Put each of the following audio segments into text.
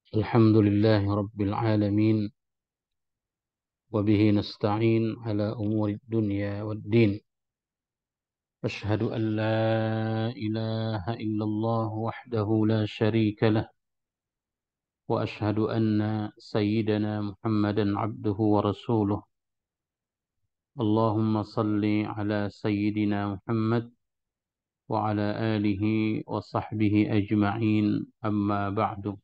الحمد لله رب العالمين، وبه نستعين على أمور الدنيا والدين. أشهد أن لا إله إلا الله وحده لا شريك له، وأشهد أن سيدنا محمدا عبده ورسوله. اللهم صل على سيدنا محمد وعلى آله وصحبه أجمعين، أما بعد.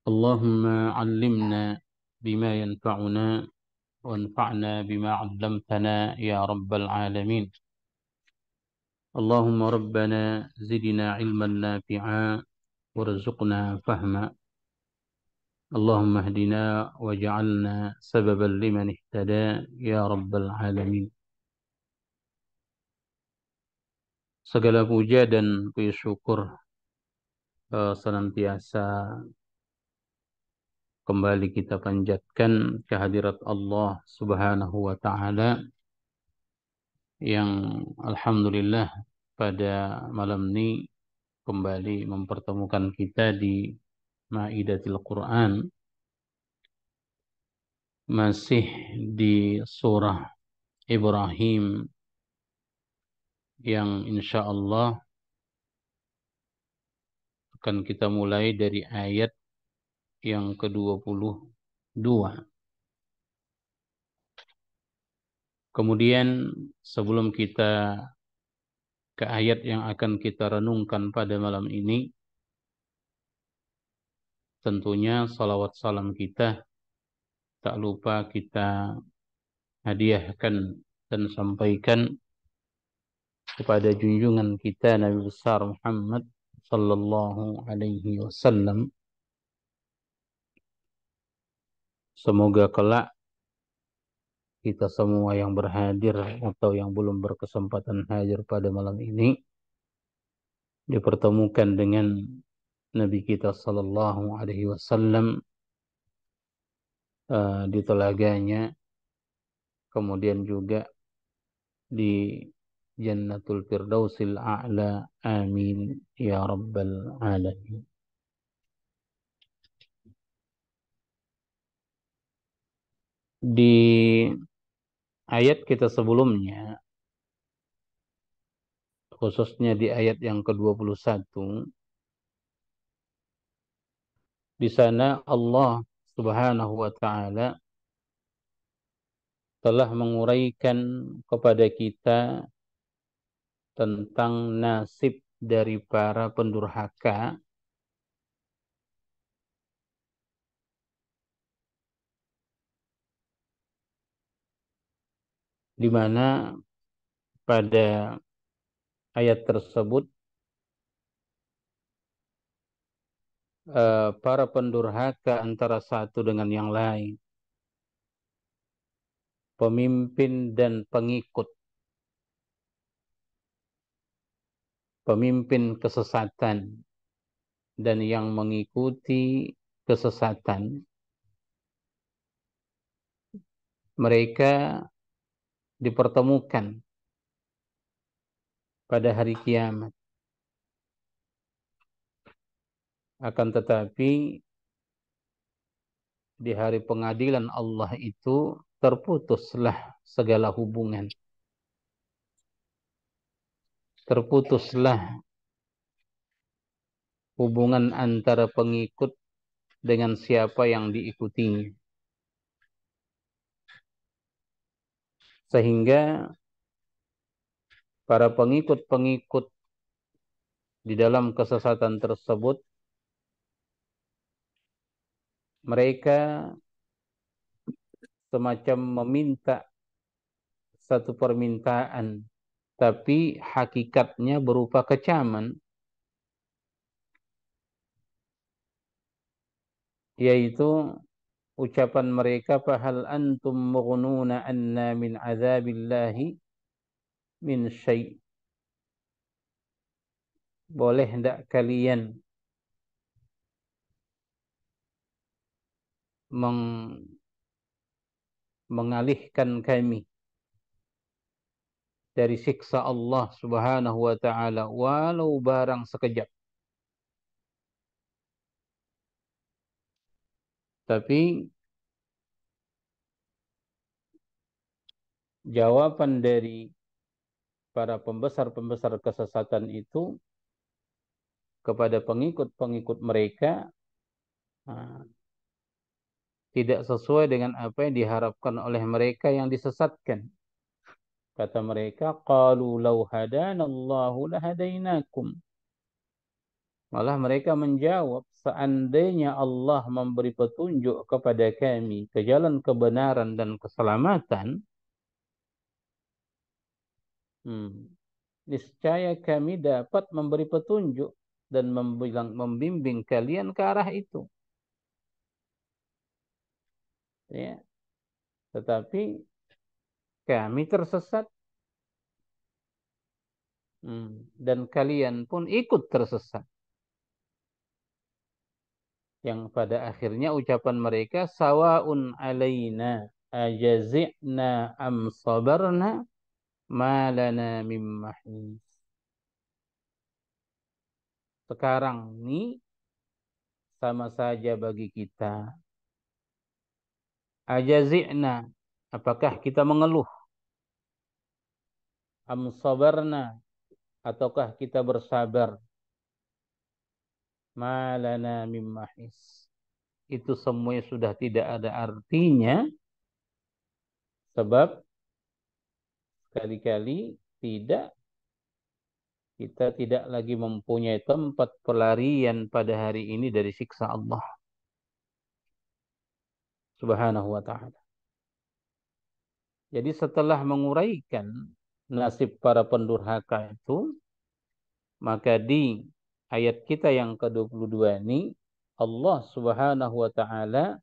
اللهم علمنا بما ينفعنا وانفعنا بما علمتنا يا رب العالمين. اللهم ربنا زدنا علما نافعا وارزقنا فهما. اللهم اهدنا واجعلنا سببا لمن اهتدى يا رب العالمين. Segala puja dan puji syukur senantiasa kembali kita panjatkan kehadirat Allah Subhanahu wa taala yang alhamdulillah pada malam ini kembali mempertemukan kita di Maidatul Quran, masih di surah Ibrahim yang insya Allah akan kita mulai dari ayat yang ke-22. Kemudian sebelum kita ke ayat yang akan kita renungkan pada malam ini, tentunya salawat salam kita tak lupa kita hadiahkan dan sampaikan kepada junjungan kita Nabi besar Muhammad sallallahu alaihi wasallam. Semoga kelak kita semua yang berhadir atau yang belum berkesempatan hadir pada malam ini dipertemukan dengan Nabi kita sallallahu alaihi wasallam di telaganya, kemudian juga di Jannatul Firdausil A'la. Amin ya rabbal alamin. Di ayat kita sebelumnya, khususnya di ayat yang ke-21, di sana Allah Subhanahu wa taala telah menguraikan kepada kita tentang nasib dari para pendurhaka di mana pada ayat tersebut para pendurhaka antara satu dengan yang lain, pemimpin dan pengikut, pemimpin kesesatan dan yang mengikuti kesesatan, mereka dipertemukan pada hari kiamat. Akan tetapi di hari pengadilan Allah itu terputuslah segala hubungan. Terputuslah hubungan antara pengikut dengan siapa yang diikutinya. Sehingga para pengikut-pengikut di dalam kesesatan tersebut, mereka semacam meminta satu permintaan, tapi hakikatnya berupa kecaman, yaitu ucapan mereka, fahal antum mughnuna anna min azabillahi min syai'. Boleh hendak kalian mengalihkan kami dari siksa Allah Subhanahu wa taala walau barang sekejap. Tapi jawaban dari para pembesar-pembesar kesesatan itu kepada pengikut-pengikut mereka nah, tidak sesuai dengan apa yang diharapkan oleh mereka yang disesatkan. Kata mereka, qalu law hadanallahu lahadainakum. Malah mereka menjawab, seandainya Allah memberi petunjuk kepada kami ke jalan kebenaran dan keselamatan, niscaya kami dapat memberi petunjuk dan membimbing kalian ke arah itu. Ya, tetapi kami tersesat, dan kalian pun ikut tersesat. Yang pada akhirnya ucapan mereka sawaun alaina ajazi'na am sabarna ma lana mim mahis. Sekarang ini sama saja bagi kita. Ajazi'na, apakah kita mengeluh? Am sabarna, ataukah kita bersabar? Ma lana mim mahis. Itu semuanya sudah tidak ada artinya, sebab sekali-kali kita tidak lagi mempunyai tempat pelarian pada hari ini dari siksa Allah Subhanahu wa ta'ala. Jadi setelah menguraikan nasib para pendurhaka itu, maka di ayat kita yang ke-22 ini Allah Subhanahu wa ta'ala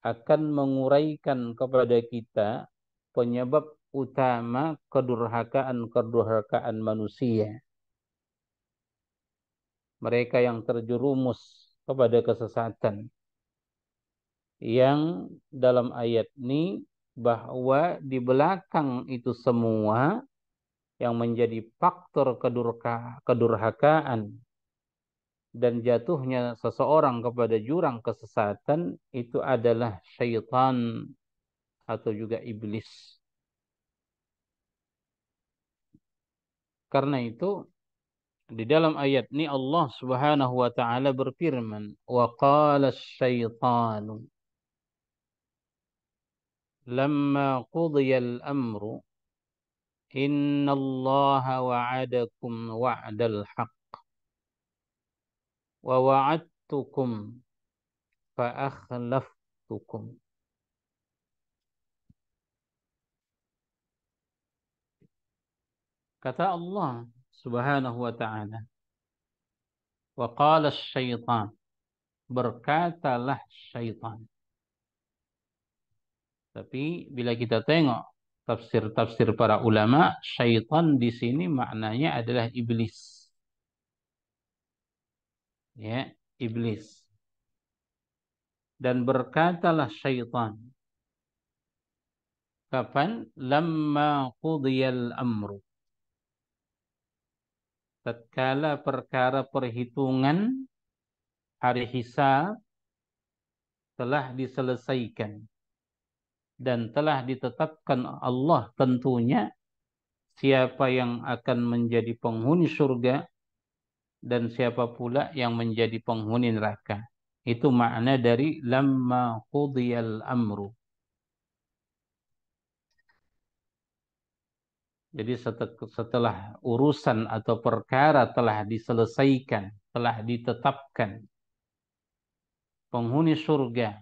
akan menguraikan kepada kita penyebab utama kedurhakaan manusia. Mereka yang terjerumus kepada kesesatan. Yang dalam ayat ini bahwa di belakang itu semua yang menjadi faktor kedurhakaan dan jatuhnya seseorang kepada jurang kesesatan itu adalah syaitan atau juga iblis. Karena itu di dalam ayat ini Allah Subhanahu wa taala berfirman, "Wa qala asy-syaitanu lamma qudiya al-amru innallaha wa'adakum wa'dal haqq wa wa'adtukum fa akhlaftukum." Kata Allah Subhanahu wa taala, "Wa qala asy-syaitan", berkatalah syaitan. Tapi bila kita tengok tafsir-tafsir para ulama, syaitan di sini maknanya adalah iblis. Ya, iblis. Dan berkatalah syaitan. Kapan? Lamma qudiyal amru. Tatkala perkara perhitungan hari hisab telah diselesaikan dan telah ditetapkan Allah tentunya siapa yang akan menjadi penghuni surga dan siapa pula yang menjadi penghuni neraka. Itu makna dari lamma qudiyal amru. Jadi setelah urusan atau perkara telah diselesaikan, telah ditetapkan, penghuni surga,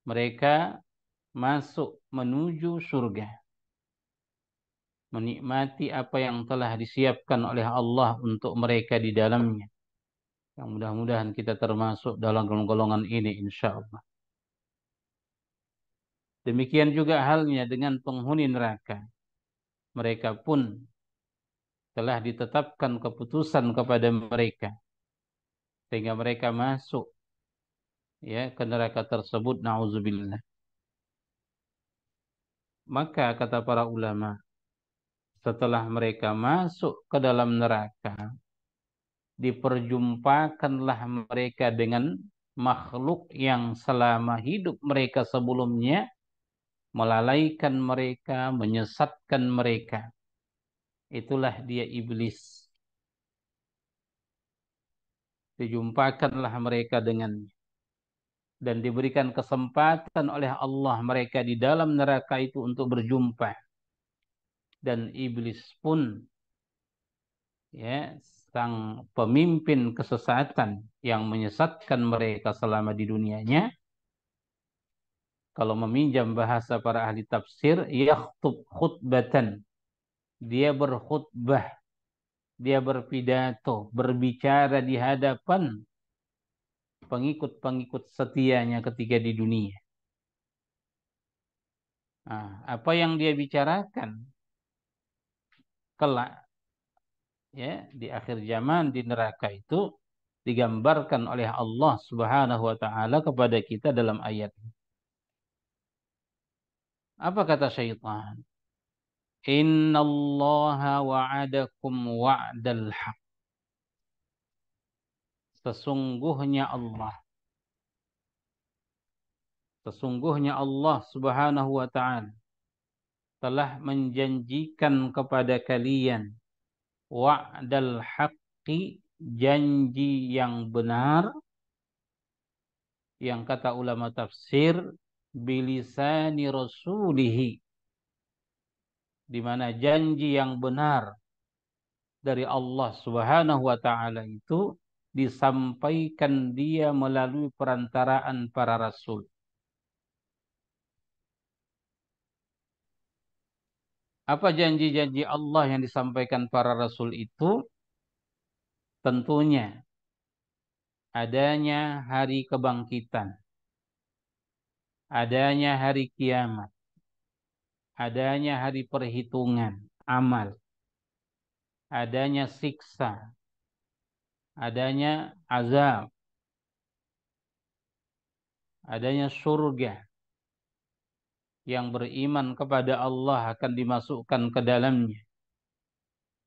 mereka masuk menuju surga, menikmati apa yang telah disiapkan oleh Allah untuk mereka di dalamnya. Yang mudah-mudahan kita termasuk dalam golongan ini insya Allah. Demikian juga halnya dengan penghuni neraka. Mereka pun telah ditetapkan keputusan kepada mereka sehingga mereka masuk ya ke neraka tersebut, nauzubillah. Maka kata para ulama, setelah mereka masuk ke dalam neraka, diperjumpakanlah mereka dengan makhluk yang selama hidup mereka sebelumnya melalaikan mereka, menyesatkan mereka. Itulah dia iblis. Dijumpakanlah mereka dengannya. Dan diberikan kesempatan oleh Allah mereka di dalam neraka itu untuk berjumpa. Dan iblis pun, ya, sang pemimpin kesesatan yang menyesatkan mereka selama di dunianya, kalau meminjam bahasa para ahli tafsir, yakhtub khutbatan. Dia berkhutbah, dia berpidato, berbicara di hadapan pengikut-pengikut setianya ketika di dunia. Nah, apa yang dia bicarakan kelak, ya, di akhir zaman di neraka itu digambarkan oleh Allah Subhanahu wa taala kepada kita dalam ayat. Apa kata syaitan? Innallaha wa'adakum wa'dal haq. Sesungguhnya Allah. Sesungguhnya Allah Subhanahu wa taala telah menjanjikan kepada kalian wa'dal haqqi, janji yang benar, yang kata ulama tafsir bilisani rasulihi, di mana janji yang benar dari Allah Subhanahu wa taala itu disampaikan dia melalui perantaraan para rasul. Apa janji-janji Allah yang disampaikan para rasul itu? Tentunya adanya hari kebangkitan, adanya hari kiamat, adanya hari perhitungan amal, adanya siksa, adanya azab, adanya surga. Yang beriman kepada Allah akan dimasukkan ke dalamnya.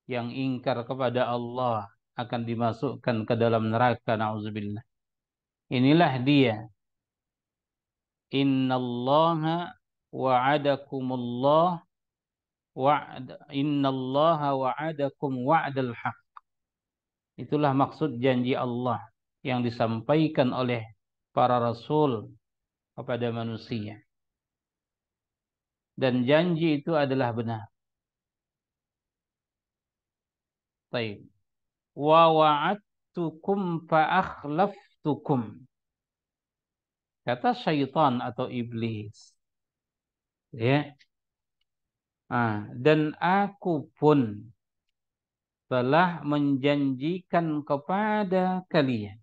Yang ingkar kepada Allah akan dimasukkan ke dalam neraka. Na'udzubillah. Inilah dia. Innallaha wa'adakumullah innallaha wa'adakum wa'dal haq. Itulah maksud janji Allah yang disampaikan oleh para rasul kepada manusia. Dan janji itu adalah benar. Baik. Wa wa'adtukum fa akhlaftukum. Kata syaitan atau iblis. Ya. Dan aku pun telah menjanjikan kepada kalian.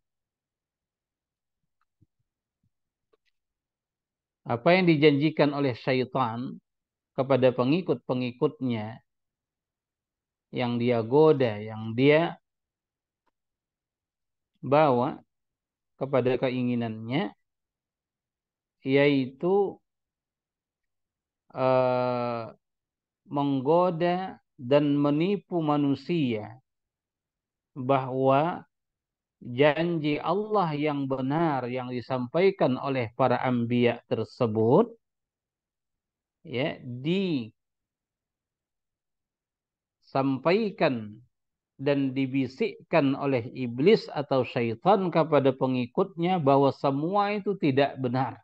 Apa yang dijanjikan oleh syaitan kepada pengikut-pengikutnya yang dia goda, yang dia bawa kepada keinginannya, yaitu menggoda dan menipu manusia bahwa janji Allah yang benar yang disampaikan oleh para anbiya tersebut, ya, disampaikan dan dibisikkan oleh iblis atau syaitan kepada pengikutnya bahwa semua itu tidak benar.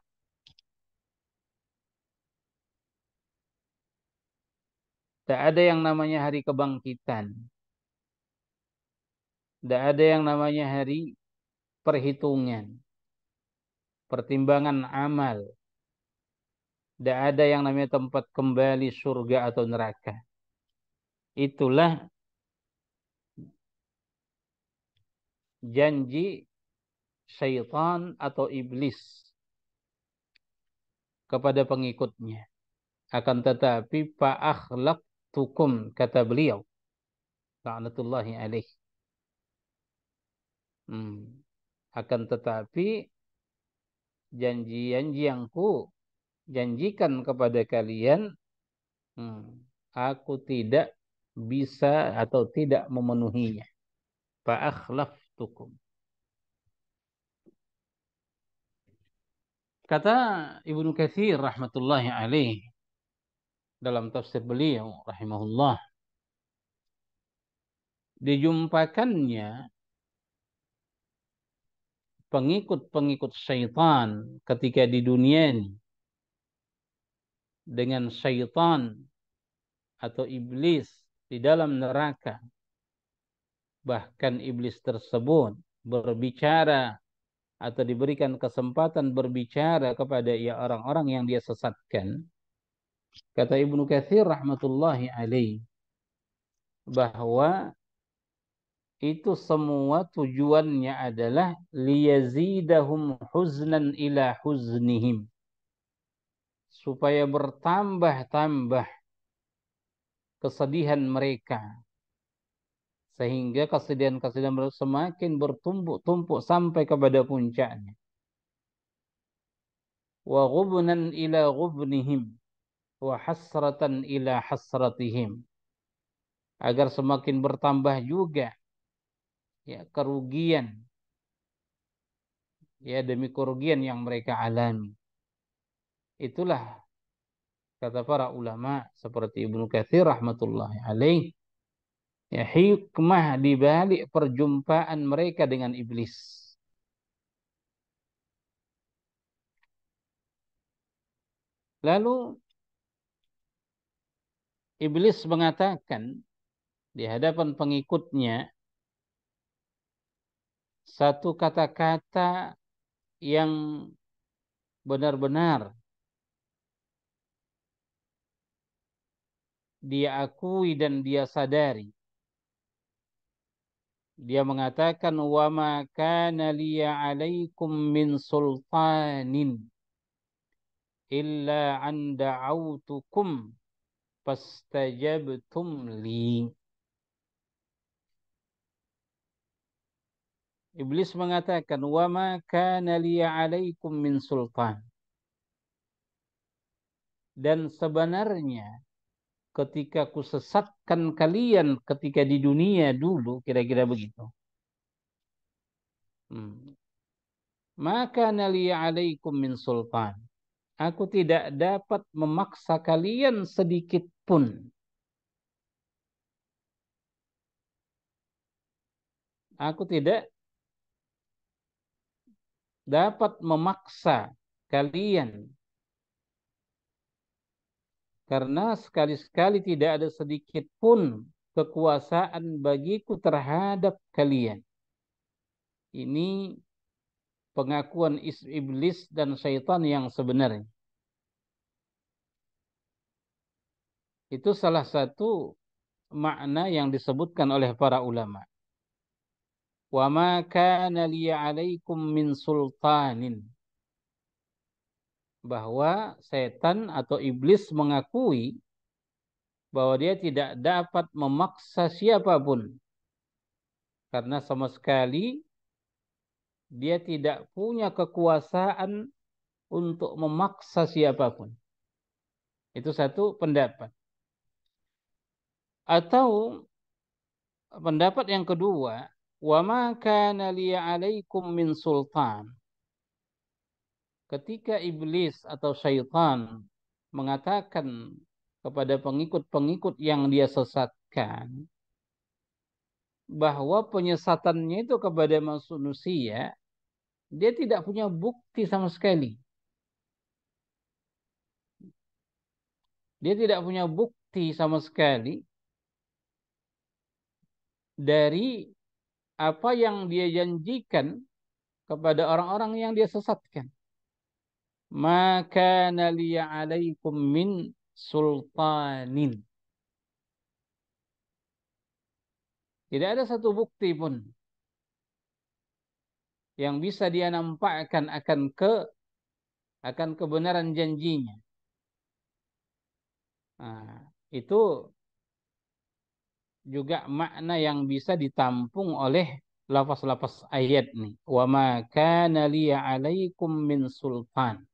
Tidak ada yang namanya hari kebangkitan. Tidak ada yang namanya hari perhitungan, pertimbangan amal. Tidak ada yang namanya tempat kembali surga atau neraka. Itulah janji syaitan atau iblis kepada pengikutnya. Akan tetapi fa'akhlaqtukum, kata beliau, la'natullahi alaih. Akan tetapi janji-janji yang ku janjikan kepada kalian, aku tidak bisa atau tidak memenuhinya. Fa'akhlaftukum. Kata Ibnu Katsir rahmatullahi alaih dalam tafsir beliau rahimahullah, dijumpakannya pengikut-pengikut syaitan ketika di dunia ini dengan syaitan atau iblis di dalam neraka. Bahkan iblis tersebut berbicara atau diberikan kesempatan berbicara kepada orang-orang yang dia sesatkan. Kata Ibnu Katsir rahmatullahi alaih bahwa itu semua tujuannya adalah liyazidahum huznan ila huznihim, supaya bertambah-tambah kesedihan mereka, sehingga kesedihan-kesedihan mereka semakin bertumpuk-tumpuk sampai kepada puncaknya. Wa ghubnan ila ghubnihim wa hasratan ila hasratihim, agar semakin bertambah juga ya kerugian, ya demi kerugian yang mereka alami. Itulah kata para ulama seperti Ibnu Katsir rahmatullahi alaih, ya hikmah di balik perjumpaan mereka dengan iblis. Lalu iblis mengatakan di hadapan pengikutnya satu kata-kata yang benar-benar dia akui dan dia sadari. Dia mengatakan, wa ma kana liya 'alaikum min sultanin illa an da'autukum fastajabtum li. Iblis mengatakan, wa ma kana liya 'alaikum min sultan. Dan sebenarnya ketika kusesatkan kalian ketika di dunia dulu, kira-kira begitu. Maka naliya 'alaikum min sultan. Aku tidak dapat memaksa kalian sedikit pun. Aku tidak dapat memaksa kalian. Karena sekali-sekali tidak ada sedikit pun kekuasaan bagiku terhadap kalian. Ini pengakuan iblis dan syaitan yang sebenarnya. Itu salah satu makna yang disebutkan oleh para ulama. Wa ma kana liya 'alaikum min sultanin. Bahwa setan atau iblis mengakui bahwa dia tidak dapat memaksa siapapun. Karena sama sekali dia tidak punya kekuasaan untuk memaksa siapapun. Itu satu pendapat. Atau pendapat yang kedua, wa ma kana liya 'alaikum min sultan. Ketika iblis atau syaitan mengatakan kepada pengikut-pengikut yang dia sesatkan bahwa penyesatannya itu kepada manusia, dia tidak punya bukti sama sekali. Dia tidak punya bukti sama sekali dari apa yang dia janjikan kepada orang-orang yang dia sesatkan. Maka naliya 'alaikum min sultanin. Tidak ada satu bukti pun yang bisa dia nampakkan akan kebenaran janjinya. Nah, itu juga makna yang bisa ditampung oleh lafaz-lafaz ayat nih. Wa ma kana liya 'alaikum min sultan.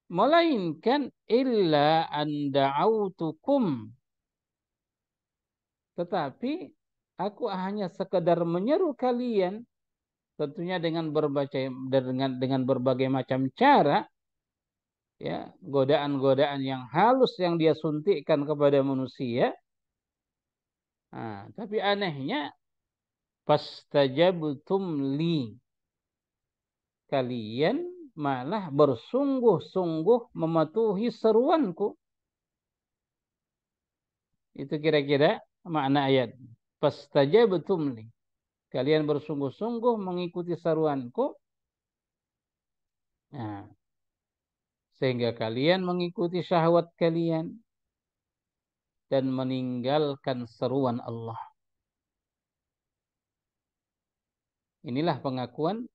Melainkan illa an da'autukum. Tetapi aku hanya sekedar menyeru kalian tentunya dengan berbagai macam cara, ya, godaan-godaan yang halus yang dia suntikkan kepada manusia. Nah, tapi anehnya fastajabtum li, kalian malah bersungguh-sungguh mematuhi seruanku. Itu kira-kira makna ayat. Fastajabtum li, kalian bersungguh-sungguh mengikuti seruanku. Nah, sehingga kalian mengikuti syahwat kalian dan meninggalkan seruan Allah. Inilah pengakuan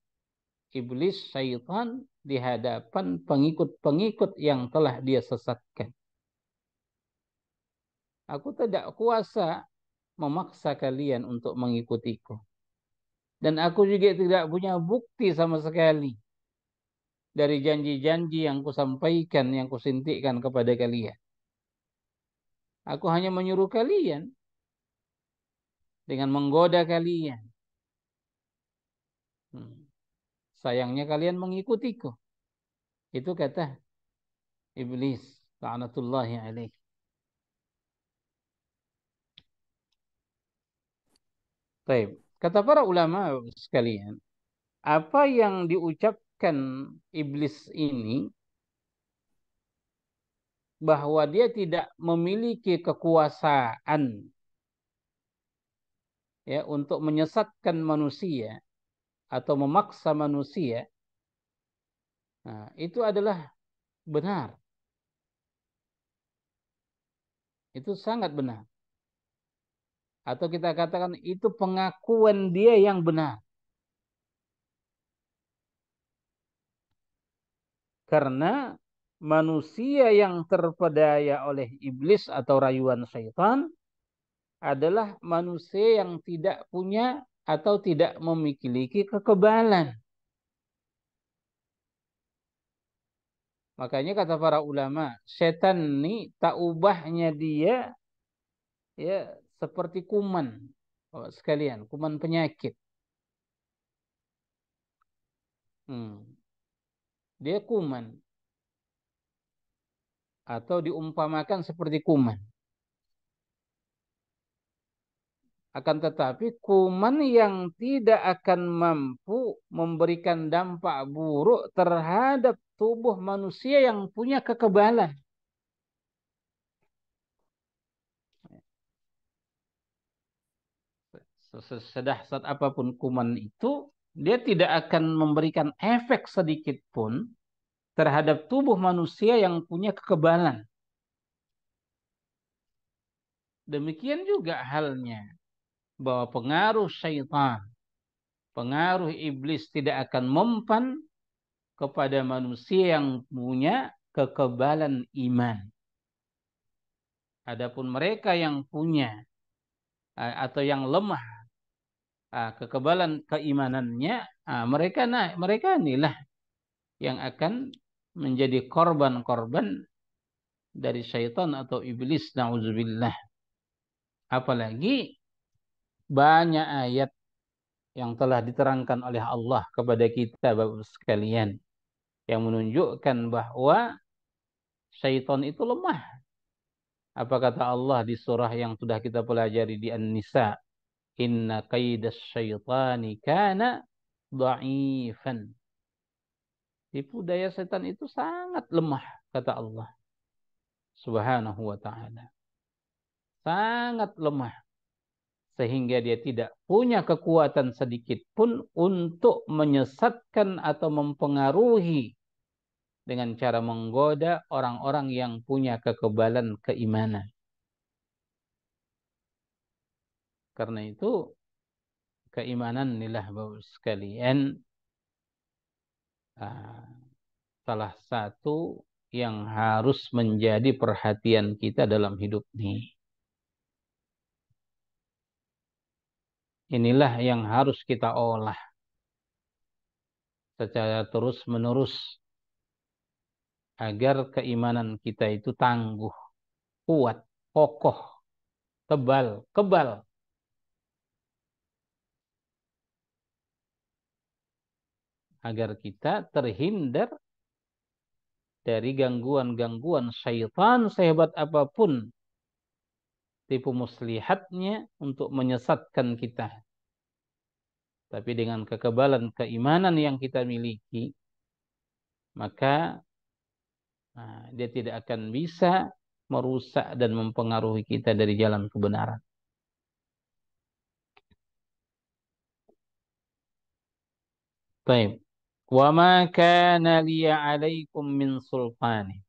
iblis, syaitan di hadapan pengikut-pengikut yang telah dia sesatkan. Aku tidak kuasa memaksa kalian untuk mengikutiku. Dan aku juga tidak punya bukti sama sekali dari janji-janji yang kusampaikan, yang kusintikkan kepada kalian. Aku hanya menyuruh kalian dengan menggoda kalian. Sayangnya kalian mengikutiku. Itu kata iblis, la'natullahi alaih. Baik. Kata para ulama sekalian, apa yang diucapkan iblis ini, bahwa dia tidak memiliki kekuasaan, ya, untuk menyesatkan manusia atau memaksa manusia, nah, itu adalah benar. Itu sangat benar. Atau kita katakan itu pengakuan dia yang benar. Karena manusia yang terpedaya oleh iblis atau rayuan syaitan adalah manusia yang tidak punya atau tidak memiliki kekebalan. Makanya kata para ulama, setan ini tak ubahnya dia, ya, seperti kuman, sekalian, kuman penyakit. Dia kuman, atau diumpamakan seperti kuman. Akan tetapi kuman yang tidak akan mampu memberikan dampak buruk terhadap tubuh manusia yang punya kekebalan. Sedahsyat apapun kuman itu, dia tidak akan memberikan efek sedikit pun terhadap tubuh manusia yang punya kekebalan. Demikian juga halnya bahwa pengaruh syaitan, pengaruh iblis tidak akan mempan kepada manusia yang punya kekebalan iman. Adapun mereka yang punya atau yang lemah kekebalan keimanannya, mereka inilah yang akan menjadi korban-korban dari syaitan atau iblis, na'udzubillah. Apalagi banyak ayat yang telah diterangkan oleh Allah kepada kita, Bapak sekalian, yang menunjukkan bahwa syaitan itu lemah. Apa kata Allah di surah yang sudah kita pelajari di An-Nisa? Inna kaidas syaitani kana dha'ifan. Tipu daya setan itu sangat lemah, kata Allah Subhanahu wa ta'ala. Sangat lemah. Sehingga dia tidak punya kekuatan sedikit pun untuk menyesatkan atau mempengaruhi dengan cara menggoda orang-orang yang punya kekebalan keimanan. Karena itu, keimanan inilah Bapak sekalian salah satu yang harus menjadi perhatian kita dalam hidup ini. Inilah yang harus kita olah secara terus-menerus agar keimanan kita itu tangguh, kuat, kokoh, tebal, kebal. agar kita terhindar dari gangguan-gangguan syaitan sehebat apapun tipu muslihatnya untuk menyesatkan kita. Tapi dengan kekebalan keimanan yang kita miliki, maka dia tidak akan bisa merusak dan mempengaruhi kita dari jalan kebenaran. Baik. Wa ma kana li 'alaikum min sultani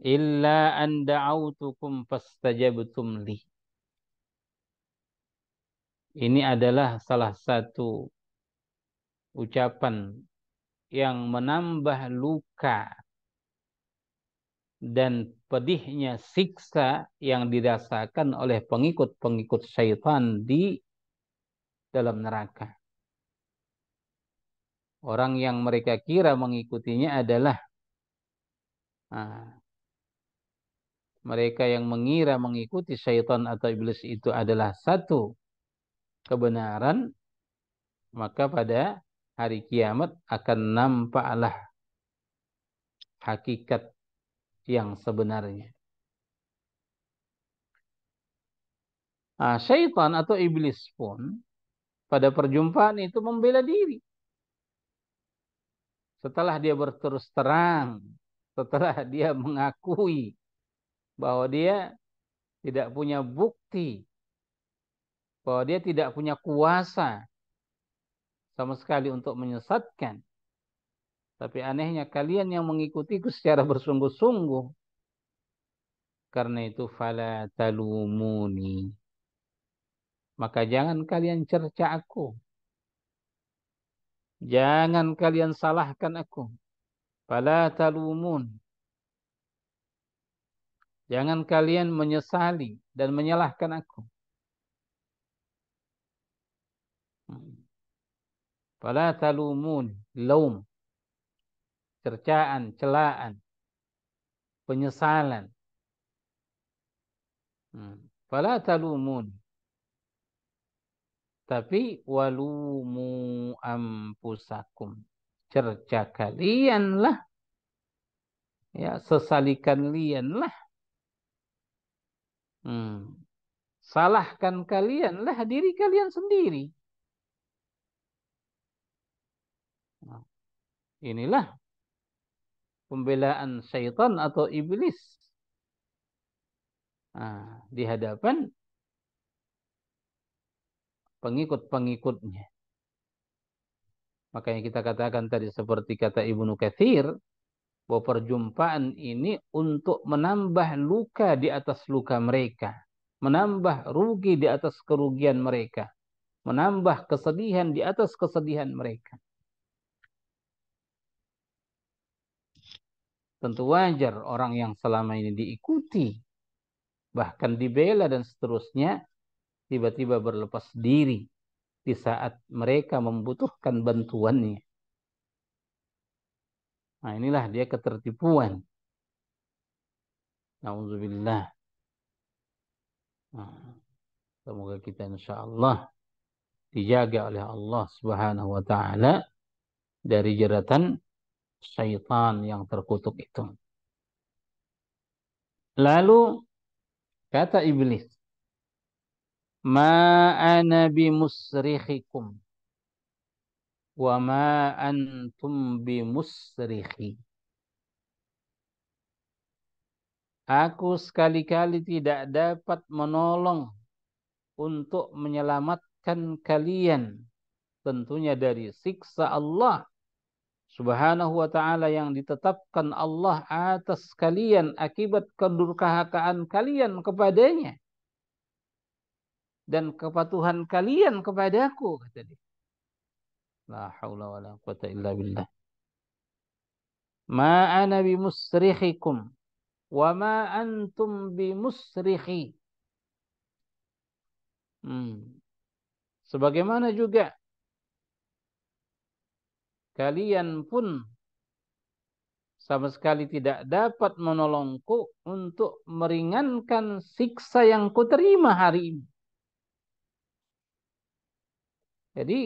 illa an da'autukum fastajabtum li. Ini adalah salah satu ucapan yang menambah luka dan pedihnya siksa yang dirasakan oleh pengikut-pengikut syaitan di dalam neraka. Orang yang mereka kira mengikutinya adalah mereka yang mengira mengikuti syaitan atau iblis itu adalah satu kebenaran, maka pada hari kiamat akan nampaklah hakikat yang sebenarnya. Syaitan atau iblis pun pada perjumpaan itu membela diri. Setelah dia berterus terang, setelah dia mengakui bahwa dia tidak punya bukti, bahwa dia tidak punya kuasa sama sekali untuk menyesatkan. Tapi anehnya kalian yang mengikutiku secara bersungguh-sungguh. Karena itu fala talumuni. Maka jangan kalian cerca aku. Jangan kalian salahkan aku. Fala talumun. Jangan kalian menyesali dan menyalahkan aku. Fala talumun. Laum. Cercaan, celaan, penyesalan. Fala talumun. Tapi walumu ampusakum. Cerca kalianlah. Ya, sesali kalianlah. Salahkan kalianlah diri kalian sendiri. Inilah pembelaan syaitan atau iblis di hadapan pengikut-pengikutnya. Makanya kita katakan tadi seperti kata Ibnu Katsir, bahwa perjumpaan ini untuk menambah luka di atas luka mereka, menambah rugi di atas kerugian mereka, menambah kesedihan di atas kesedihan mereka. Tentu wajar orang yang selama ini diikuti, bahkan dibela dan seterusnya, tiba-tiba berlepas diri di saat mereka membutuhkan bantuannya. Nah, inilah dia ketertipuan. Nauzubillah. Semoga kita insyaallah dijaga oleh Allah Subhanahu wa taala dari jeratan syaitan yang terkutuk itu. Lalu kata iblis, "Ma ana bimusrikhikum wa ma antum bimusrikhi." Aku sekali-kali tidak dapat menolong untuk menyelamatkan kalian, tentunya dari siksa Allah Subhanahu wa ta'ala yang ditetapkan Allah atas kalian akibat kedurhakaan kalian kepadanya dan kepatuhan kalian kepadaku, kata dia. La haula wa la quwata illa billah. Ma ana bimusrikhikum wa ma antum bimusrikhi. Sebagaimana juga kalian pun sama sekali tidak dapat menolongku untuk meringankan siksa yang kuterima hari ini. Jadi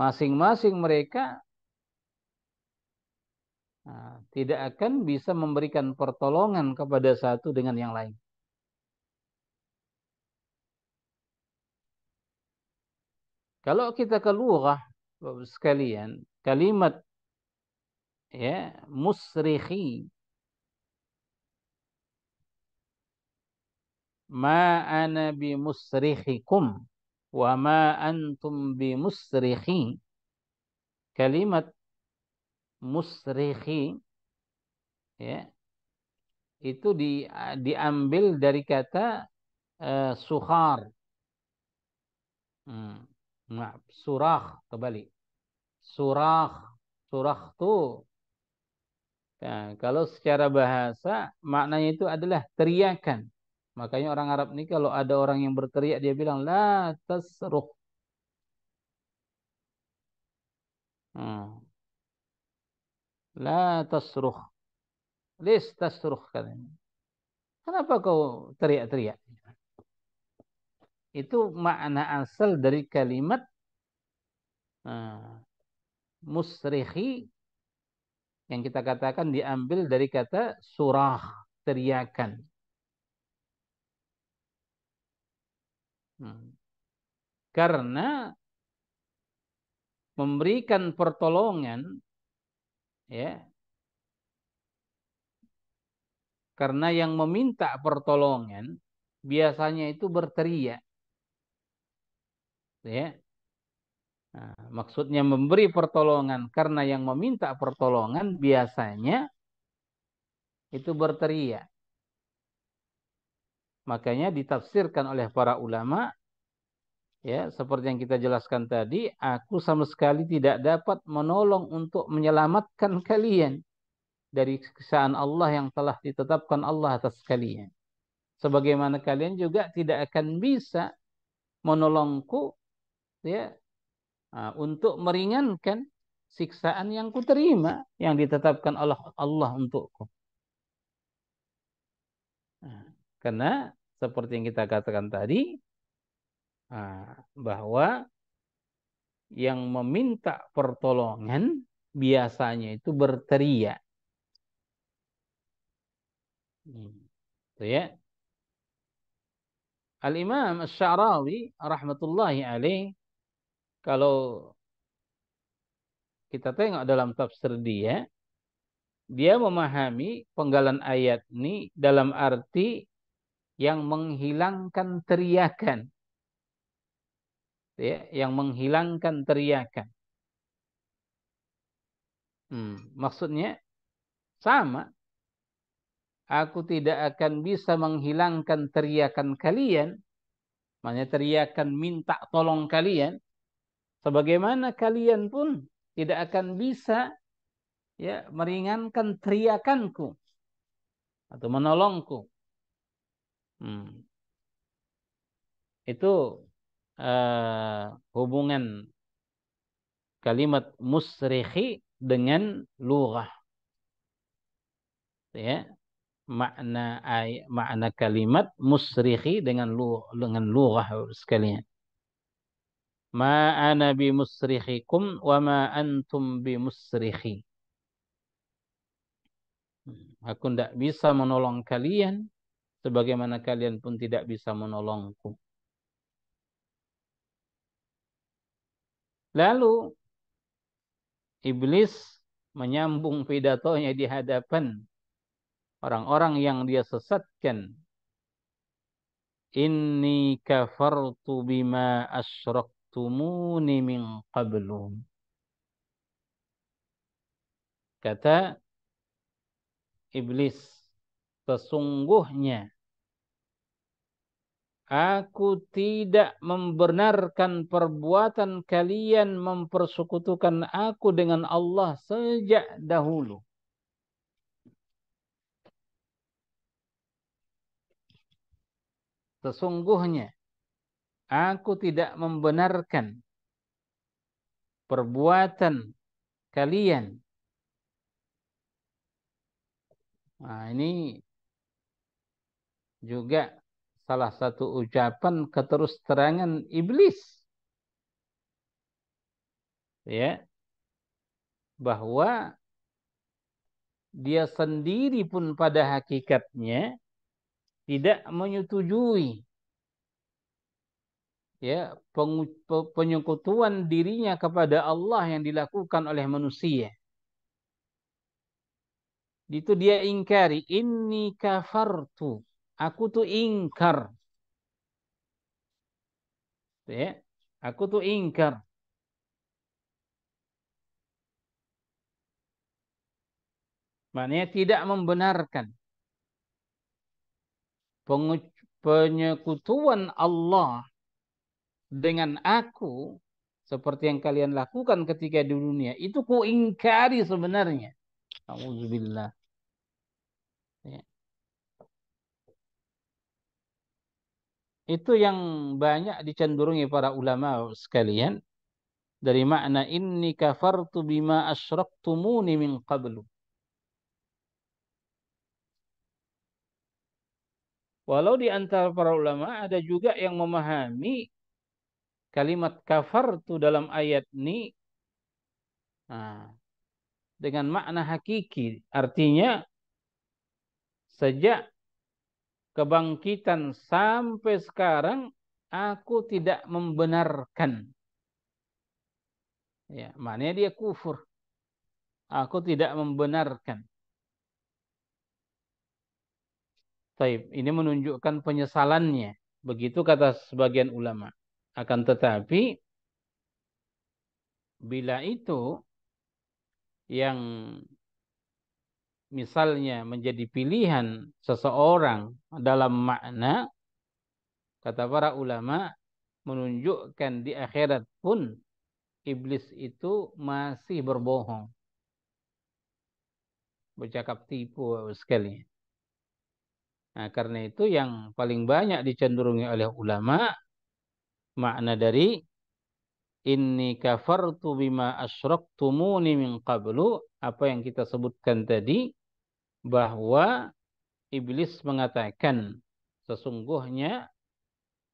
masing-masing mereka tidak akan bisa memberikan pertolongan kepada satu dengan yang lain. Kalau kita ke lughah, Bapak sekalian, kalimat ya musrikhi, ma ana bi musrikhikum wa ma antum bi musrikhi. Kalimat musrikhi ya itu diambil dari kata sukhar. Maaf, surah kembali. Surah tuh. Nah, kalau secara bahasa maknanya itu adalah teriakan. Makanya orang Arab ini kalau ada orang yang berteriak dia bilang la tasruh. Hmm. La tasruh. Lis tasruh katanya. Kenapa kau teriak-teriak? Itu makna asal dari kalimat musrikhi yang kita katakan diambil dari kata surah, teriakan. Karena memberikan pertolongan ya, karena yang meminta pertolongan biasanya itu berteriak ya. Nah, maksudnya memberi pertolongan karena yang meminta pertolongan biasanya itu berteriak. Makanya ditafsirkan oleh para ulama ya, seperti yang kita jelaskan tadi, aku sama sekali tidak dapat menolong untuk menyelamatkan kalian dari siksaan Allah yang telah ditetapkan Allah atas kalian. Sebagaimana kalian juga tidak akan bisa menolongku ya untuk meringankan siksaan yang kuterima yang ditetapkan oleh Allah untukku. Karena seperti yang kita katakan tadi bahwa yang meminta pertolongan biasanya itu berteriak. Itu ya. Al-Imam Asy-Sya'rawi rahmatullahi alaih, kalau kita tengok dalam tafsir dia memahami penggalan ayat ini dalam arti yang menghilangkan teriakan. Ya, yang menghilangkan teriakan. Maksudnya sama. Aku tidak akan bisa menghilangkan teriakan kalian. Maknanya teriakan minta tolong kalian. Sebagaimana kalian pun tidak akan bisa ya meringankan teriakanku atau menolongku. Itu hubungan kalimat musrikhi dengan lughah. Ya, makna kalimat musrikhi dengan lughah sekalian. Ma ana bi musrikhikum wa ma antum bi musrikhi. Aku tidak bisa menolong kalian sebagaimana kalian pun tidak bisa menolongku. Lalu iblis menyambung pidatonya di hadapan orang-orang yang dia sesatkan. Inni kafartu bima asyraktumuni min qablu. Kata iblis, sesungguhnya aku tidak membenarkan perbuatan kalian mempersekutukan aku dengan Allah sejak dahulu. Sesungguhnya aku tidak membenarkan perbuatan kalian. Nah, ini juga salah satu ucapan keterus terangan iblis. ya, bahwa dia sendiri pun pada hakikatnya tidak menyetujui ya penyekutuan dirinya kepada Allah yang dilakukan oleh manusia. Itu dia ingkari, inni kafartu. Aku tuh ingkar. Ya, aku tuh ingkar. Maknanya tidak membenarkan penyekutuan Allah dengan aku seperti yang kalian lakukan ketika di dunia. Itu ku ingkari sebenarnya. Alhamdulillah. Ya. Itu yang banyak dicenderungi para ulama sekalian dari makna inni kafartu bima asyraktumuni min qablu. Walau di antara para ulama ada juga yang memahami kalimat kafartu dalam ayat ini nah, dengan makna hakiki. Artinya sejak kebangkitan sampai sekarang aku tidak membenarkan. Ya, maknanya dia kufur. Aku tidak membenarkan. Taib. Ini menunjukkan penyesalannya. Begitu kata sebagian ulama. Akan tetapi bila itu yang misalnya menjadi pilihan seseorang dalam makna kata para ulama menunjukkan di akhirat pun iblis itu masih berbohong, bercakap tipu sekali. Nah, karena itu yang paling banyak dicenderungi oleh ulama makna dari inni kafartu bima asyraktumuni min qablu apa yang kita sebutkan tadi bahwa iblis mengatakan sesungguhnya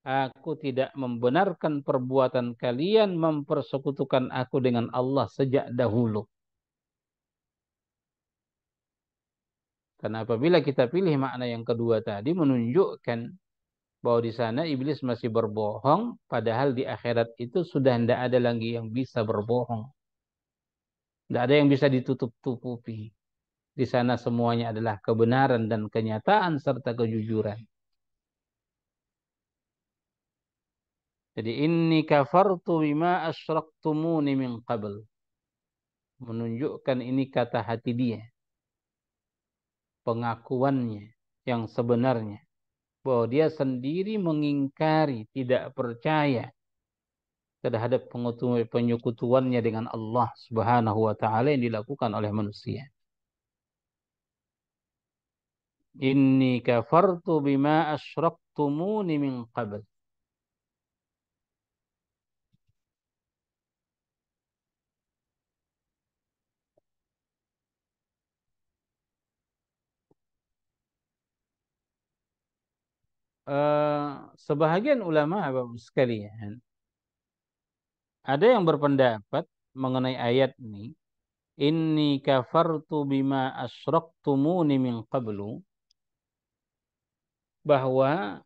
aku tidak membenarkan perbuatan kalian mempersekutukan aku dengan Allah sejak dahulu. Karena apabila kita pilih makna yang kedua tadi menunjukkan bahwa di sana iblis masih berbohong, padahal di akhirat itu sudah tidak ada lagi yang bisa berbohong. Tidak ada yang bisa ditutup-tutupi. Di sana semuanya adalah kebenaran dan kenyataan serta kejujuran. Jadi inni kafartu bima asyraktumuni min qabl. Menunjukkan ini kata hati dia. Pengakuannya yang sebenarnya. Bahwa dia sendiri mengingkari, tidak percaya terhadap penyekutuannya dengan Allah Subhanahu wa taala yang dilakukan oleh manusia. Inni kafartu bima asyraktumuni min qabl. Sebahagian ulama Bapak sekalian, ada yang berpendapat mengenai ayat ini, inni kafartu bima asyraktumuni min qablu, bahwa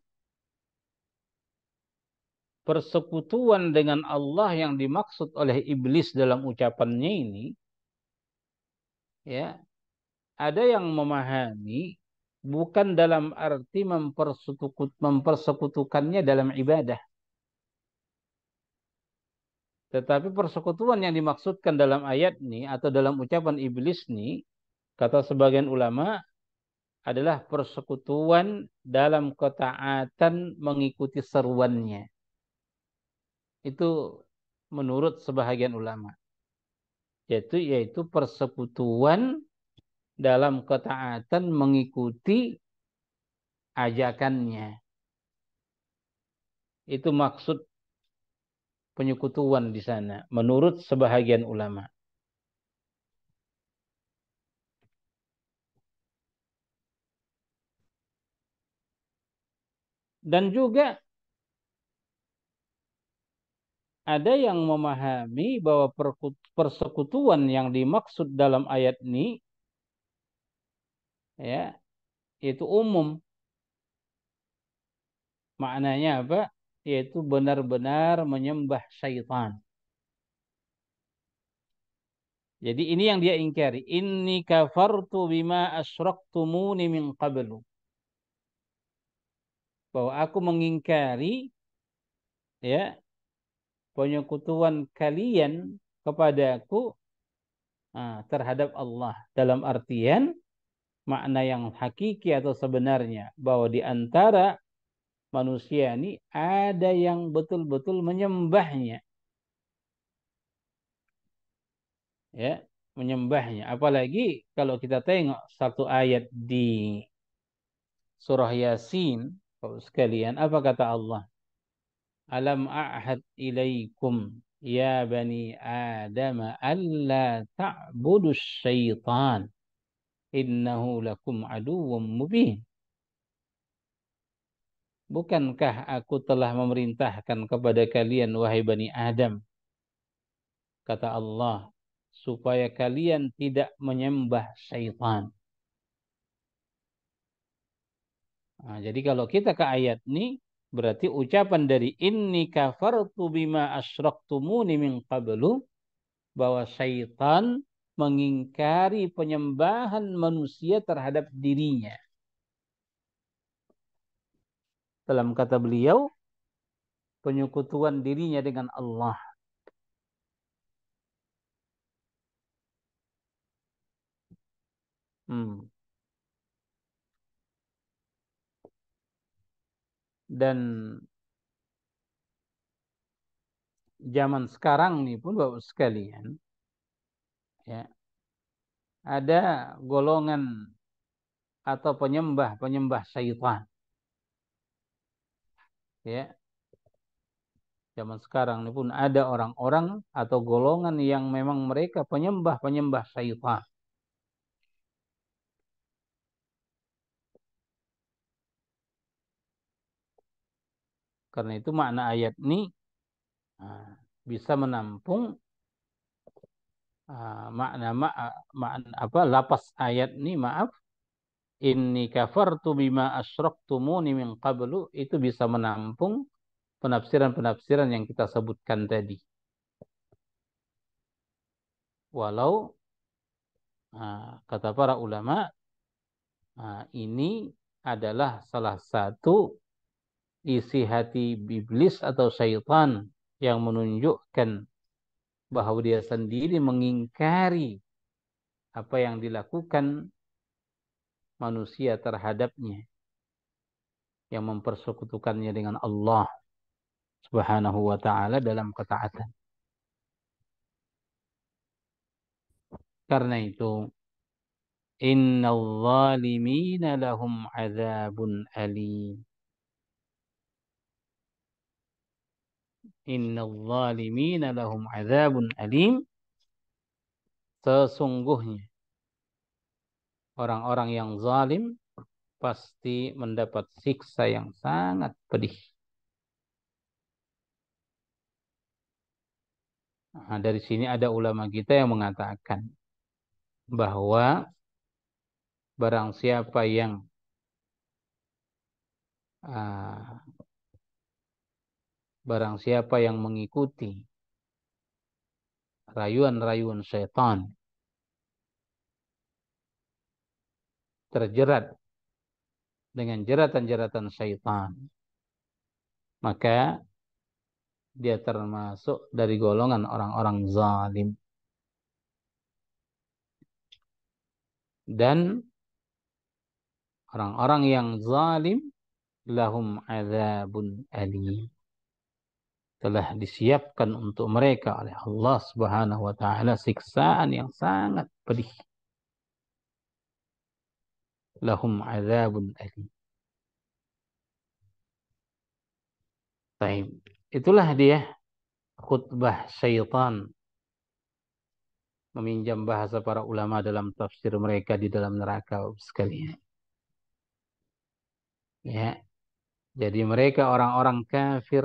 persekutuan dengan Allah yang dimaksud oleh iblis dalam ucapannya ini, ya, ada yang memahami bukan dalam arti mempersekutukannya dalam ibadah. Tetapi persekutuan yang dimaksudkan dalam ayat ini atau dalam ucapan iblis ini, kata sebagian ulama, adalah persekutuan dalam ketaatan mengikuti seruannya. Itu menurut sebahagian ulama. Yaitu persekutuan dalam ketaatan mengikuti ajakannya. Itu maksud penyekutuan di sana menurut sebahagian ulama. Dan juga ada yang memahami bahwa persekutuan yang dimaksud dalam ayat ini ya itu umum. Maknanya apa? Yaitu benar-benar menyembah syaitan. Jadi ini yang dia ingkari. Inni kafartu bima asyraktumuni min qablu. Bahwa aku mengingkari ya penyekutuan kalian kepadaku terhadap Allah. Dalam artian makna yang hakiki atau sebenarnya. Bahwa di antara manusia ini ada yang betul-betul menyembahnya. Ya, menyembahnya. Apalagi kalau kita tengok satu ayat di surah Yasin, Bapak sekalian, apa kata Allah? Alam a'had ilaikum ya bani Adam alla ta'budus syaitan innahu lakum aduwwum mubin. Bukankah aku telah memerintahkan kepada kalian wahai bani Adam, kata Allah, supaya kalian tidak menyembah syaitan. Nah, jadi kalau kita ke ayat ini berarti ucapan dari inni kafartu bima asyraktumuni min qablu bahwa syaitan mengingkari penyembahan manusia terhadap dirinya. Dalam kata beliau, penyekutuan dirinya dengan Allah. Hmm. Dan zaman sekarang nih pun Bapak sekalian, ya, ada golongan atau penyembah syaitan. Ya, zaman sekarang ini pun ada orang-orang atau golongan yang memang mereka penyembah syaitan. Karena itu makna ayat ini bisa menampung makna apa lapas ayat ini, maaf, inni kafartu bima asyraktumuni min qablu, itu bisa menampung penafsiran-penafsiran yang kita sebutkan tadi. Walau kata para ulama ini adalah salah satu isi hati iblis atau syaitan yang menunjukkan bahwa dia sendiri mengingkari apa yang dilakukan manusia terhadapnya, yang mempersekutukannya dengan Allah Subhanahu wa taala dalam ketaatan. Karena itu, innal zalimina lahum adzabun alim. Innal zalimina lahum adzabun alim. Sesungguhnya orang-orang yang zalim pasti mendapat siksa yang sangat pedih. Nah, dari sini ada ulama kita yang mengatakan bahwa barang siapa yang barang siapa yang mengikuti rayuan-rayuan setan, terjerat dengan jeratan-jeratan syaitan, maka dia termasuk dari golongan orang-orang zalim. Dan orang-orang yang zalim lahum adzabun alim, telah disiapkan untuk mereka oleh Allah Subhanahu wa taala siksaan yang sangat pedih. Lahum adzabun alim. Baik. Itulah dia khutbah syaitan, meminjam bahasa para ulama dalam tafsir mereka di dalam neraka sekalian. Ya. Jadi mereka orang-orang kafir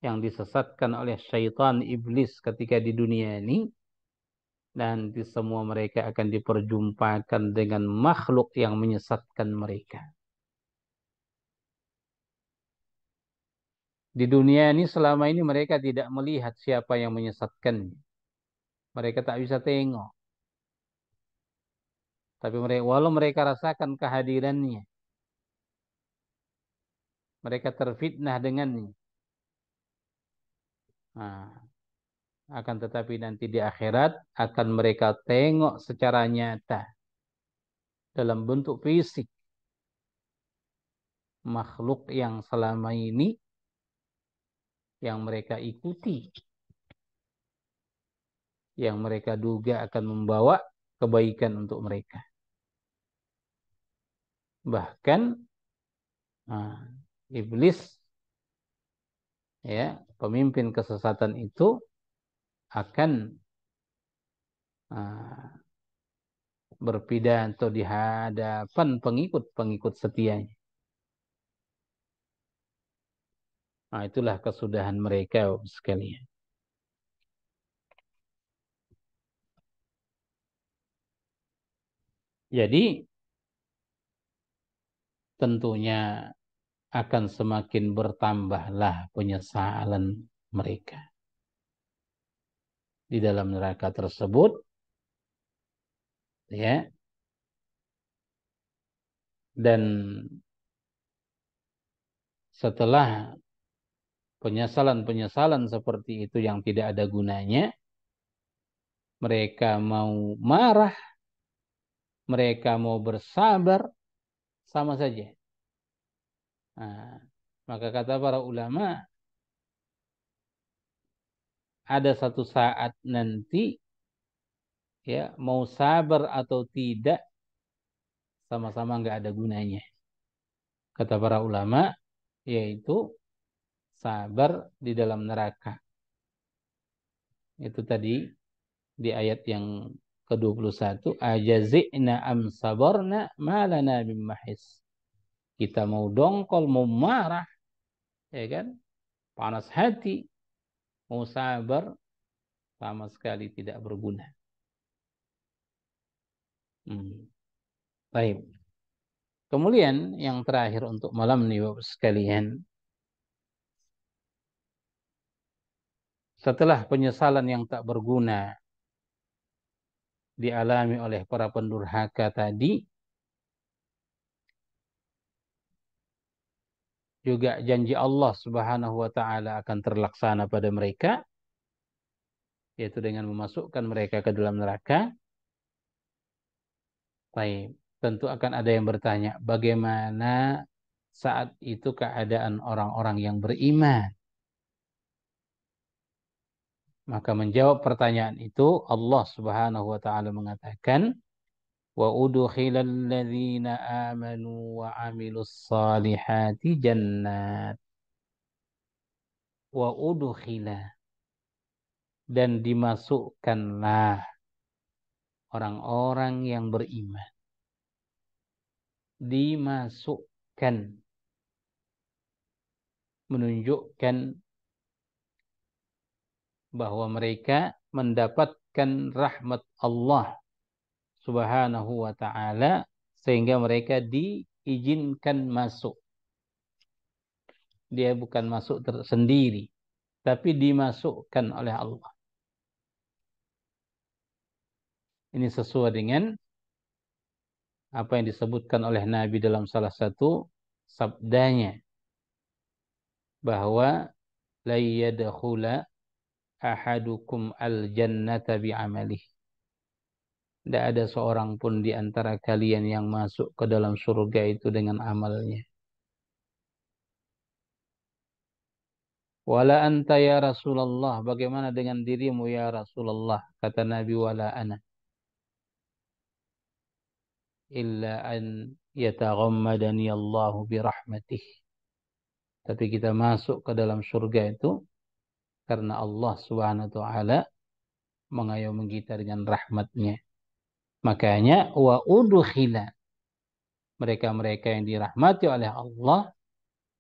yang disesatkan oleh syaitan iblis ketika di dunia ini, nanti semua mereka akan diperjumpakan dengan makhluk yang menyesatkan mereka. Di dunia ini selama ini mereka tidak melihat siapa yang menyesatkannya. Mereka tak bisa tengok. Tapi mereka, walau mereka rasakan kehadirannya, mereka terfitnah dengannya. Nah, akan tetapi nanti di akhirat akan mereka tengok secara nyata dalam bentuk fisik makhluk yang selama ini yang mereka ikuti, yang mereka duga akan membawa kebaikan untuk mereka. Bahkan nah, iblis, ya, pemimpin kesesatan itu akan berpidato di hadapan pengikut-pengikut setianya. Nah, itulah kesudahan mereka sekalian. Jadi tentunya akan semakin bertambahlah penyesalan mereka di dalam neraka tersebut, ya. Dan setelah penyesalan-penyesalan seperti itu yang tidak ada gunanya, mereka mau marah, mereka mau bersabar, sama saja. Nah, maka kata para ulama, ada satu saat nanti, ya, mau sabar atau tidak sama-sama nggak ada gunanya. Kata para ulama, yaitu sabar di dalam neraka. Itu tadi di ayat yang ke-21, ajazi'na am sabarna malana min mahis. Kita mau dongkol, mau marah, ya kan? Panas hati, mau sabar, sama sekali tidak berguna. Baik. Kemudian yang terakhir untuk malam ini Bapak sekalian, setelah penyesalan yang tak berguna dialami oleh para pendurhaka tadi, juga janji Allah Subhanahu wa taala akan terlaksana pada mereka, yaitu dengan memasukkan mereka ke dalam neraka. Baik, tentu akan ada yang bertanya, bagaimana saat itu keadaan orang-orang yang beriman? Maka menjawab pertanyaan itu Allah Subhanahu wa taala mengatakan, wa udkhilal ladzina amanu wa amilus salihati jannat. Wa udkhila, dan dimasukkanlah orang-orang yang beriman. Dimasukkan, menunjukkan bahwa mereka mendapatkan rahmat Allah Subhanahu wa taala sehingga mereka diizinkan masuk. Dia bukan masuk tersendiri, tapi dimasukkan oleh Allah. Ini sesuai dengan apa yang disebutkan oleh Nabi dalam salah satu sabdanya, bahwa la yadkhula ahadukum al-jannata bi'amalih. Tidak ada seorang pun di antara kalian yang masuk ke dalam surga itu dengan amalnya. Wala anta ya Rasulullah, bagaimana dengan dirimu ya Rasulullah? Kata Nabi, wala ana illa an yataghammadani Allahu birahmatih. Tapi kita masuk ke dalam surga itu karena Allah Subhanahu wa taala mengayomi kita dengan rahmatnya. Makanya wa udkhila, mereka-mereka yang dirahmati oleh Allah,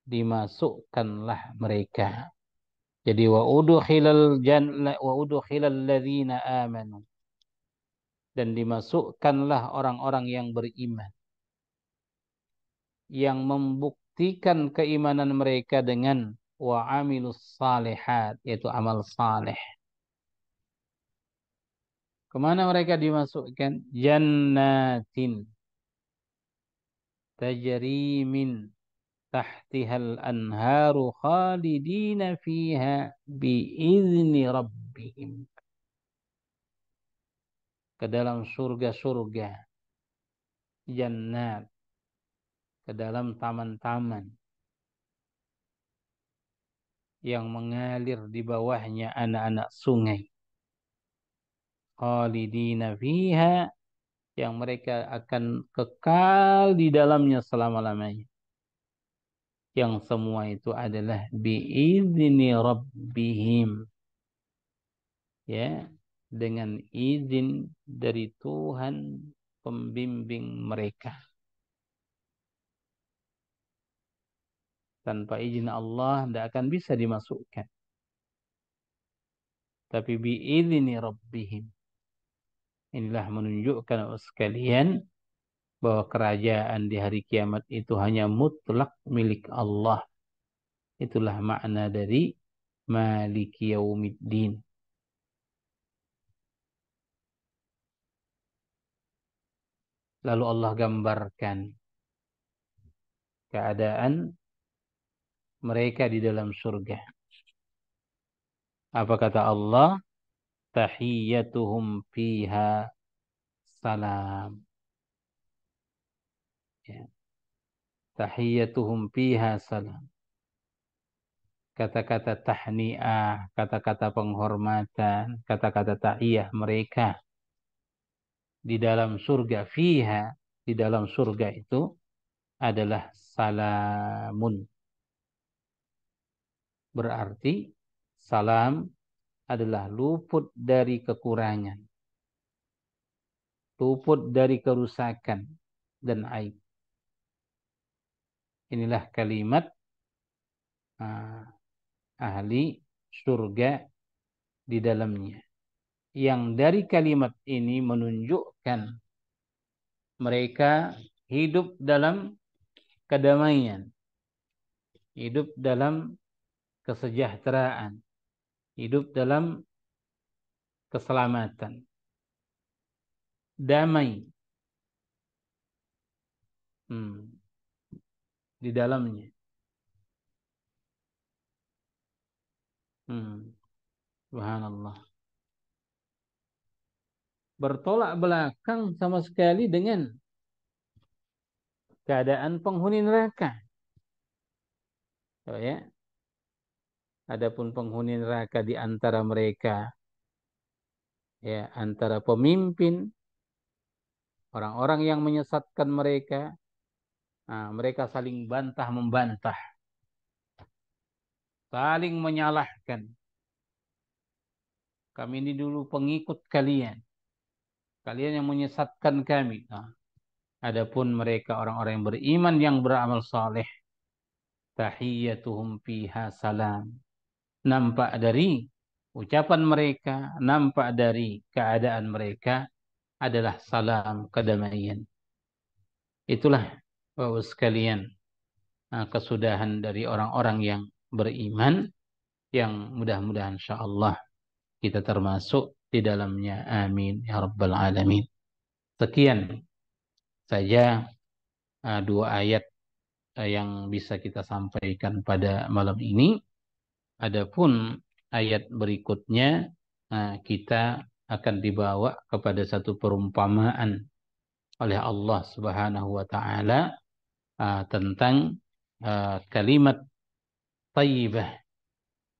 dimasukkanlah mereka. Jadi wa udkhilal ladzina amanu, dan dimasukkanlah orang-orang yang beriman, yang membuktikan keimanan mereka dengan wa amilus salihat, yaitu amal saleh. Kemana mereka dimasukkan? Jannatin tajri min tahtihal anharu khalidina fiha biizni rabbihim. Ke dalam surga-surga, jannat, ke dalam taman-taman yang mengalir di bawahnya anak-anak sungai. Khalidina fiha, yang mereka akan kekal di dalamnya selama-lamanya. Yang semua itu adalah biizni rabbihim, ya, dengan izin dari Tuhan pembimbing mereka. Tanpa izin Allah tidak akan bisa dimasukkan. Tapi biizni rabbihim, inilah menunjukkan sekalian bahwa kerajaan di hari kiamat itu hanya mutlak milik Allah. Itulah makna dari Maliki Yaumiddin. Lalu Allah gambarkan keadaan mereka di dalam surga. Apa kata Allah? Tahiyyatuhum fiha salam. Ya. Tahiyyatuhum fiha salam. Kata-kata tahniah, kata-kata penghormatan, kata-kata ta'iyah mereka di dalam surga, fiha, di dalam surga itu adalah salamun. Berarti salam adalah luput dari kekurangan, luput dari kerusakan dan aib. Inilah kalimat ahli surga di dalamnya. Yang dari kalimat ini menunjukkan mereka hidup dalam kedamaian, hidup dalam kesejahteraan, hidup dalam keselamatan, damai di dalamnya. Subhanallah. Bertolak belakang sama sekali dengan keadaan penghuni neraka. Oh ya. Adapun penghuni neraka di antara mereka, ya, antara pemimpin, orang-orang yang menyesatkan mereka, mereka saling bantah membantah, saling menyalahkan. Kami ini dulu pengikut kalian, kalian yang menyesatkan kami. Adapun mereka orang-orang yang beriman yang beramal saleh, tahiyyatuhum fiha salam. Nampak dari ucapan mereka, nampak dari keadaan mereka adalah salam, kedamaian. Itulah Bapak sekalian kesudahan dari orang-orang yang beriman, yang mudah-mudahan insyaallah kita termasuk di dalamnya. Amin ya rabbal alamin. Sekian saja dua ayat yang bisa kita sampaikan pada malam ini. Adapun ayat berikutnya kita akan dibawa kepada satu perumpamaan oleh Allah Subhanahu wa taala tentang kalimat thayyibah,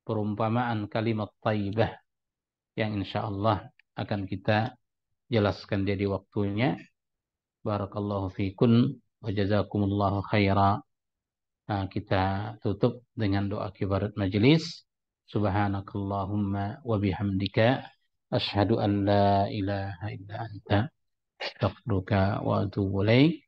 perumpamaan kalimat thayyibah yang insyaallah akan kita jelaskan jadi waktunya. Barakallahu fikun wa jazakumullahu khaira. Kita tutup dengan doa kibarat majelis. Subhanakallahumma wa bihamdika asyhadu an la ilaha illa anta astaghfiruka wa atubu ilaik.